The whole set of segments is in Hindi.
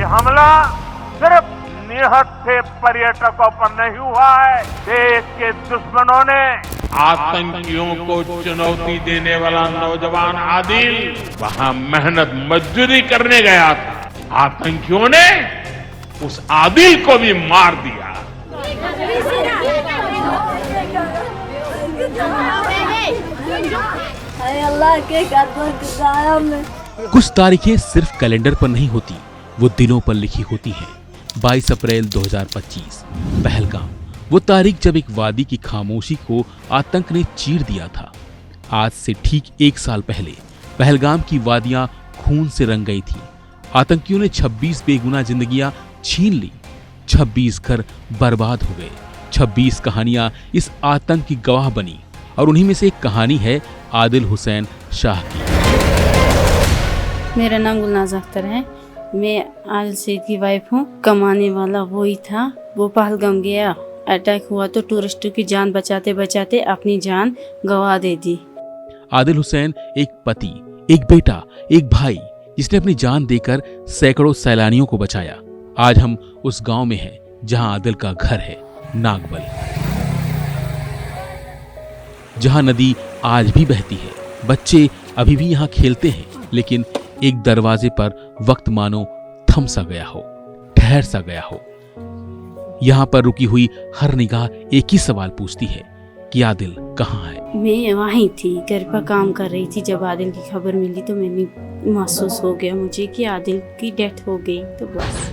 हमला सिर्फ निहत्थे पर्यटकों पर नहीं हुआ है। देश के दुश्मनों ने, आतंकियों को चुनौती देने वाला नौजवान आदिल वहां मेहनत मजदूरी करने गया था। आतंकियों ने उस आदिल को भी मार दिया। अल्लाह के कसम। कुछ तारीखें सिर्फ कैलेंडर पर नहीं होती, वो दिलों पर लिखी होती हैं। 22 अप्रैल 2025 पहलगाम, वो तारीख जब एक वादी की खामोशी को आतंक ने चीर दिया था। आज से ठीक 1 साल पहले पहलगाम की वादियां खून से रंग गई थी। आतंकियों ने 26 बेगुनाह जिंदगियां छीन ली, 26 घर बर्बाद हो गए, 26 कहानियां इस आतंक की गवाह बनी। और उन्हीं में से एक कहानी है आदिल हुसैन शाह की। मेरा नाम गुलनाज अख्तर है। मैं आदिल सईद की वाइफ हूँ। कमाने वाला वही था। वो पहलगाम गया, अटैक हुआ तो टूरिस्टों की जान बचाते बचाते अपनी जान गंवा दे दी। आदिल हुसैन एक पति, एक बेटा, एक भाई, जिसने अपनी जान देकर सैकड़ों सैलानियों को बचाया। आज हम उस गांव में हैं जहां आदिल का घर है, नागबल, जहां नदी आज भी बहती है। बच्चे अभी भी यहां खेलते हैं, लेकिन एक दरवाजे पर वक्त मानो थम सा गया हो, ठहर सा गया हो। यहां पर रुकी हुई हर निगाह एक ही सवाल पूछती है कि आदिल कहाँ है। मैं वहीं थी, घर पर काम कर रही थी। जब आदिल की खबर मिली तो मैंने महसूस हो गया मुझे कि आदिल की डेथ हो गई। तो बस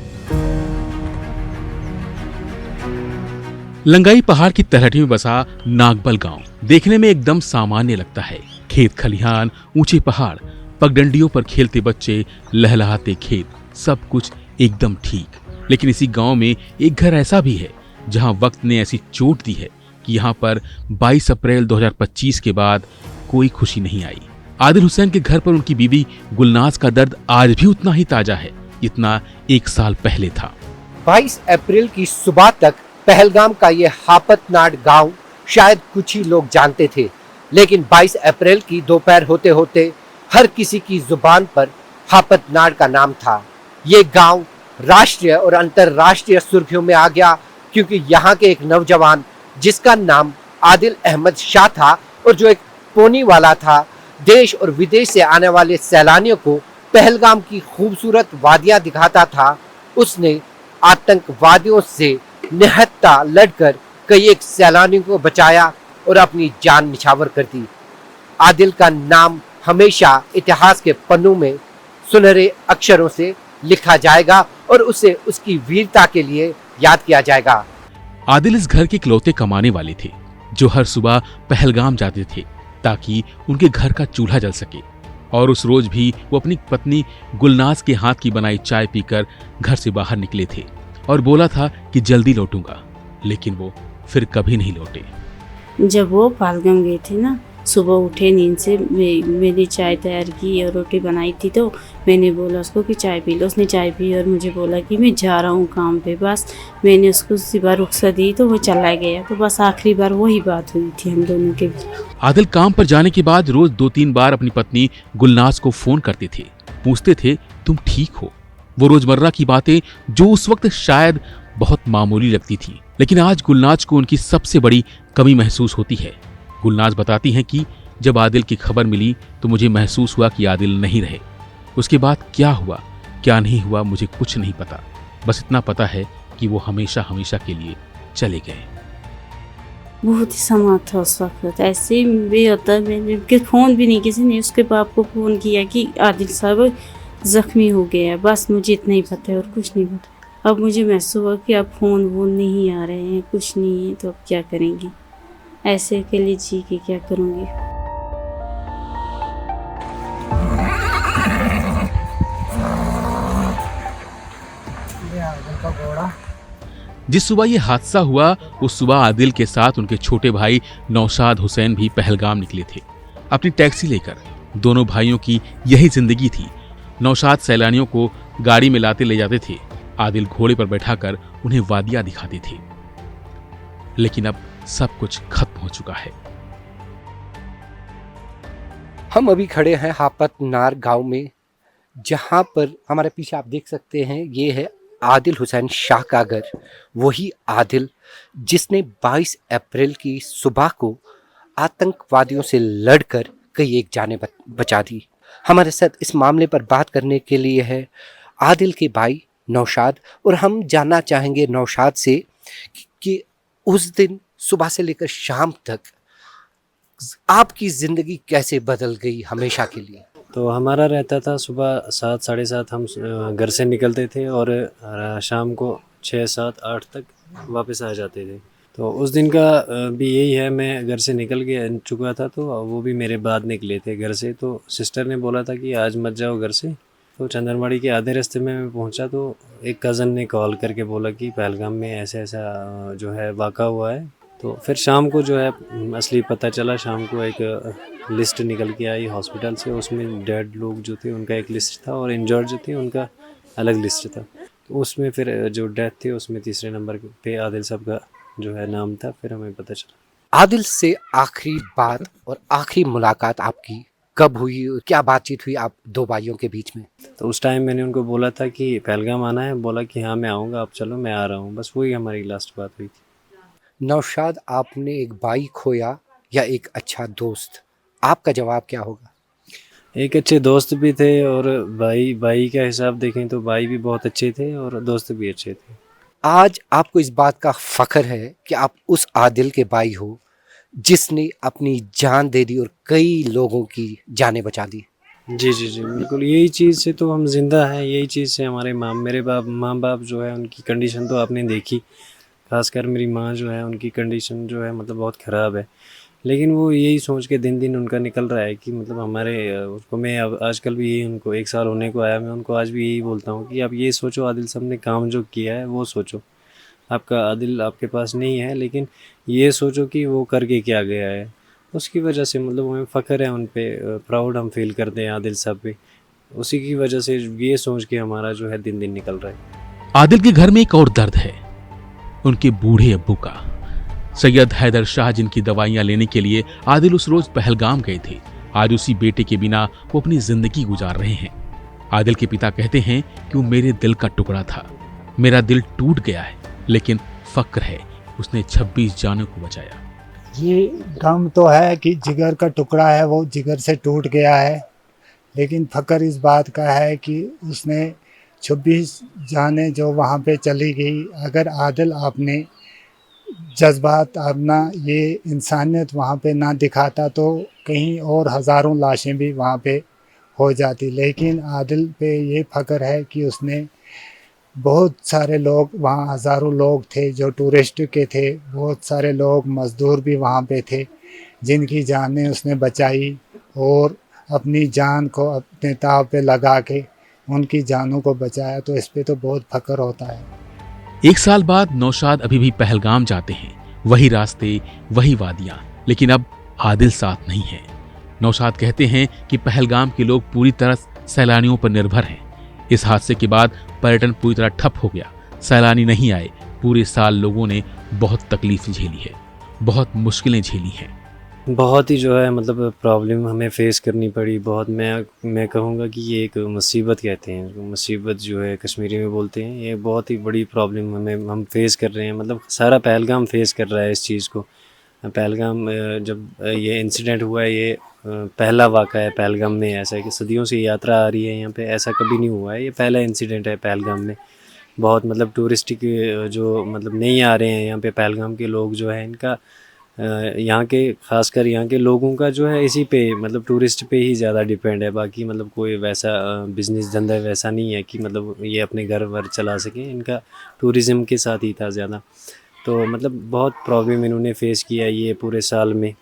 लंगाई पहाड़ की तलहटी में बसा नागबल गांव देखने में एकदम सामान्य लगता है। खेत खलिहान, ऊंचे पहाड़, पगडंडियों पर खेलते बच्चे, लहलहाते खेत, सब कुछ एकदम ठीक। लेकिन इसी गांव में एक घर ऐसा भी है जहां वक्त ने ऐसी चोट दी है कि यहां पर 22 अप्रैल 2025 के बाद कोई खुशी नहीं आई। आदिल हुसैन के घर पर उनकी बीवी गुलनाज का दर्द आज भी उतना ही ताजा है जितना 1 साल पहले था। 22 अप्रैल की सुबह तक पहलगाम का ये हापतनाड गांव शायद कुछ ही लोग जानते थे, लेकिन 22 अप्रैल की दोपहर होते होते हर किसी की जुबान पर हापतनाड का नाम था। ये गांव राष्ट्रीय और अंतर्राष्ट्रीय सुर्खियों में आ गया क्योंकि यहाँ के एक नौजवान जिसका नाम आदिल अहमद शाह था और जो एक पोनी वाला था, देश और विदेश से आने वाले सैलानियों को पहलगाम की खूबसूरत वादियां दिखाता था। उसने आतंकवादियों से निहत्था लड़कर कई एक सैलानियों को बचाया और अपनी जान निछावर कर दी। आदिल का नाम हमेशा इतिहास के पन्नों में सुनहरे अक्षरों से लिखा जाएगा और उसे उसकी वीरता के लिए याद किया जाएगा। आदिल इस घर के इकलौते कमाने वाले थे जो हर सुबह पहलगाम जाते थे ताकि उनके घर का चूल्हा जल सके। और उस रोज भी वो अपनी पत्नी गुलनाज के हाथ की बनाई चाय पीकर घर से बाहर निकले थे और बोला था कि जल्दी लौटूंगा, लेकिन वो फिर कभी नहीं लौटे। जब वो पहलगाम गए थे ना, सुबह उठे नींद से, मैंने चाय तैयार की और रोटी बनाई थी, तो मैंने बोला उसको कि चाय पी लो। उसने चाय पी और मुझे बोला कि मैं जा रहा हूँ काम पे। बस मैंने उसको उसी बार रुखसत दी तो वो चला गया। तो बस आखिरी बार वही बात हुई थी हम दोनों के बीच। आदिल काम पर जाने के बाद रोज 2-3 बार अपनी पत्नी गुलनाज को फोन करते थे, पूछते थे तुम ठीक हो। वो रोजमर्रा की बातें जो उस वक्त शायद बहुत मामूली लगती थी, लेकिन आज गुलनाज को उनकी सबसे बड़ी कमी महसूस होती है। गुलनाज बताती हैं कि जब आदिल की खबर मिली तो मुझे महसूस हुआ कि आदिल नहीं रहे। उसके बाद क्या हुआ क्या नहीं हुआ मुझे कुछ नहीं पता, बस इतना पता है कि वो हमेशा हमेशा के लिए चले गए। बहुत ही समा था उस वक्त। ऐसे भी होता, मैंने फ़ोन भी नहीं, किसी ने उसके बाप को फ़ोन किया कि आदिल साहब ज़ख्मी हो गया। बस मुझे इतना ही पता है और कुछ नहीं पता। अब मुझे महसूस हुआ कि अब फ़ोन वोन नहीं आ रहे हैं, कुछ नहीं है, तो अब क्या करेंगे। ऐसे के लिए जी के क्या करूँगी। जिस सुबह ये हादसा हुआ उस सुबह आदिल के साथ उनके छोटे भाई नौशाद हुसैन भी पहलगाम निकले थे अपनी टैक्सी लेकर। दोनों भाइयों की यही जिंदगी थी। नौशाद सैलानियों को गाड़ी में लाते ले जाते थे, आदिल घोड़े पर बैठाकर उन्हें वादियां दिखाते थे। लेकिन अब सब कुछ खत्म हो चुका है। हम अभी खड़े हैं हापतनार गांव में, जहाँ पर हमारे पीछे आप देख सकते हैं, ये है आदिल हुसैन शाह का घर। वही आदिल जिसने 22 अप्रैल की सुबह को आतंकवादियों से लड़कर कई एक जानें बचा दी। हमारे साथ इस मामले पर बात करने के लिए है आदिल के भाई नौशाद, और हम जानना चाहेंगे नौशाद से कि उस दिन सुबह से लेकर शाम तक आपकी ज़िंदगी कैसे बदल गई हमेशा के लिए। तो हमारा रहता था सुबह 7 साढ़े 7 हम घर से निकलते थे और शाम को 6 7 8 तक वापस आ जाते थे। तो उस दिन का भी यही है, मैं घर से निकल के चुका था तो वो भी मेरे बाद निकले थे घर से। तो सिस्टर ने बोला था कि आज मत जाओ घर से। तो चंदनवाड़ी के आधे रास्ते में मैं पहुंचा तो एक कज़न ने कॉल करके बोला कि पहलगाम में ऐसा ऐसा जो है वाक़ा हुआ है। तो फिर शाम को जो है असली पता चला। शाम को एक लिस्ट निकल के आई हॉस्पिटल से, उसमें डेड लोग जो थे उनका एक लिस्ट था और इंजर्ड जो थे उनका अलग लिस्ट था। तो उसमें फिर जो डेथ थे उसमें तीसरे नंबर पे आदिल साहब का जो है नाम था। फिर हमें पता चला। आदिल से आखिरी बात और आखिरी मुलाकात आपकी कब हुई, क्या बातचीत हुई आप दो भाइयों के बीच में? तो उस टाइम मैंने उनको बोला था कि पहलगाम आना है, बोला कि हाँ मैं आऊँगा, आप चलो मैं आ रहा हूँ। बस वही हमारी लास्ट बात हुई थी। नौशाद, आपने एक भाई खोया या एक अच्छा दोस्त, आपका जवाब क्या होगा? एक अच्छे दोस्त भी थे और भाई का हिसाब देखें तो भाई भी बहुत अच्छे थे और दोस्त भी अच्छे थे। आज आपको इस बात का फ़ख्र है कि आप उस आदिल के भाई हो जिसने अपनी जान दे दी और कई लोगों की जानें बचा दी। जी जी जी बिल्कुल, यही चीज़ से तो हम जिंदा हैं, यही चीज़ से हमारे मेरे माँ बाप जो है उनकी कंडीशन तो आपने देखी। खासकर मेरी माँ जो है उनकी कंडीशन जो है मतलब बहुत ख़राब है। लेकिन वो यही सोच के दिन दिन उनका निकल रहा है कि मतलब हमारे उसको मैं अब आजकल भी यही, उनको 1 साल होने को आया, मैं उनको आज भी यही बोलता हूँ कि आप ये सोचो आदिल साहब ने काम जो किया है वो सोचो। आपका आदिल आपके पास नहीं है लेकिन ये सोचो कि वो करके क्या गया है। उसकी वजह से मतलब हमें फ़ख्र है उन पे, प्राउड हम फील करते हैं आदिल साहब पे। उसी की वजह से ये सोच के हमारा जो है दिन दिन निकल रहा है। आदिल के घर में एक और दर्द है, उनके बूढ़े अब्बू का। सैयद हैदर शाह जिनकी दवाइयां लेने के लिए आदिल उस रोज पहलगाम गए थे, आज उसी बेटे के बिना वो अपनी जिंदगी गुजार रहे हैं। आदिल के पिता कहते हैं कि वो मेरे दिल का टुकड़ा था, मेरा दिल टूट गया है, लेकिन फक्र है उसने 26 जानों को बचाया। ये गम तो है कि जिगर का टुकड़ा है वो जिगर से टूट गया है, लेकिन फक्र इस बात का है कि उसने 26 जानें जो वहाँ पे चली गई, अगर आदिल आपने जज्बात अपना ये इंसानियत वहाँ पे ना दिखाता तो कहीं और हज़ारों लाशें भी वहाँ पे हो जाती। लेकिन आदिल पे ये फ़ख्र है कि उसने बहुत सारे लोग वहाँ, हज़ारों लोग थे जो टूरिस्ट के थे, बहुत सारे लोग मज़दूर भी वहाँ पे थे जिनकी जानें उसने बचाई और अपनी जान को अपने ताव पे लगा के उनकी जानों को बचाया। तो इस पे तो बहुत फ़ख्र होता है। 1 साल बाद नौशाद अभी भी पहलगाम जाते हैं, वही रास्ते, वही वादियां, लेकिन अब आदिल साथ नहीं है। नौशाद कहते हैं कि पहलगाम के लोग पूरी तरह सैलानियों पर निर्भर हैं। इस हादसे के बाद पर्यटन पूरी तरह ठप हो गया, सैलानी नहीं आए। पूरे साल लोगों ने बहुत तकलीफ झेली है, बहुत मुश्किलें झेली हैं। बहुत ही जो है मतलब प्रॉब्लम हमें फेस करनी पड़ी बहुत। मैं कहूँगा कि ये एक मुसीबत कहते हैं, मुसीबत जो है कश्मीरी में बोलते हैं। ये बहुत ही बड़ी प्रॉब्लम हम फेस कर रहे हैं, मतलब सारा पहलगाम फेस कर रहा है इस चीज़ को। पहलगाम जब ये इंसिडेंट हुआ है, ये पहला वाक़ा है पहलगाम में। ऐसा है कि सदियों से यात्रा आ रही है यहाँ पे, ऐसा कभी नहीं हुआ है, ये पहला इंसिडेंट है पहलगाम में। बहुत मतलब टूरिस्ट जो मतलब नहीं आ रहे हैं यहाँ पे पहलगाम के लोग जो है, इनका यहाँ के ख़ासकर यहाँ के लोगों का जो है इसी पे मतलब टूरिस्ट पे ही ज़्यादा डिपेंड है। बाकी मतलब कोई वैसा बिज़नेस धंधा वैसा नहीं है कि मतलब ये अपने घर वर चला सकें, इनका टूरिज़्म के साथ ही था ज़्यादा। तो मतलब बहुत प्रॉब्लम इन्होंने फेस किया ये पूरे साल में,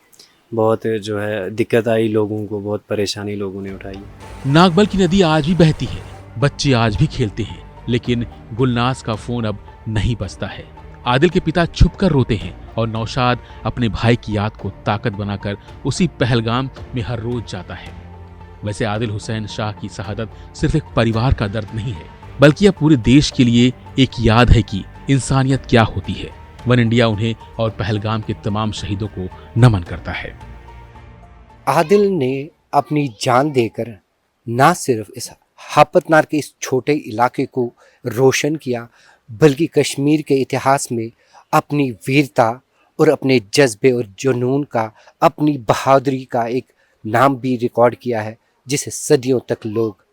बहुत जो है दिक्कत आई लोगों को, बहुत परेशानी लोगों ने उठाई। नागबल की नदी आज भी बहती है, बच्चे आज भी खेलते हैं, लेकिन गुलनाज का फोन अब नहीं बजता है। आदिल के पिता छुप कर रोते हैं और नौशाद अपने भाई की याद को ताकत बनाकर उसी पहलगाम में हर रोज जाता है। वैसे आदिल हुसैन शाह की शहादत सिर्फ एक परिवार का दर्द नहीं है, बल्कि यह पूरे देश के लिए एक याद है कि इंसानियत क्या होती है। वन इंडिया उन्हें और पहलगाम के तमाम शहीदों को नमन करता है। आदिल ने अपनी जान देकर ना सिर्फ इस हापतनार के इस छोटे इलाके को रोशन किया, बल्कि कश्मीर के इतिहास में अपनी वीरता और अपने जज्बे और जुनून का, अपनी बहादुरी का एक नाम भी रिकॉर्ड किया है, जिसे सदियों तक लोग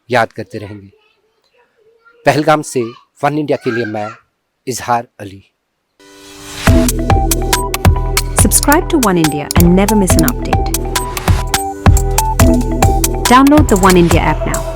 याद करते रहेंगे। पहलगाम से वन इंडिया के लिए मैं इजहार Ali. Subscribe to One India and never miss an update. Download the One India app now.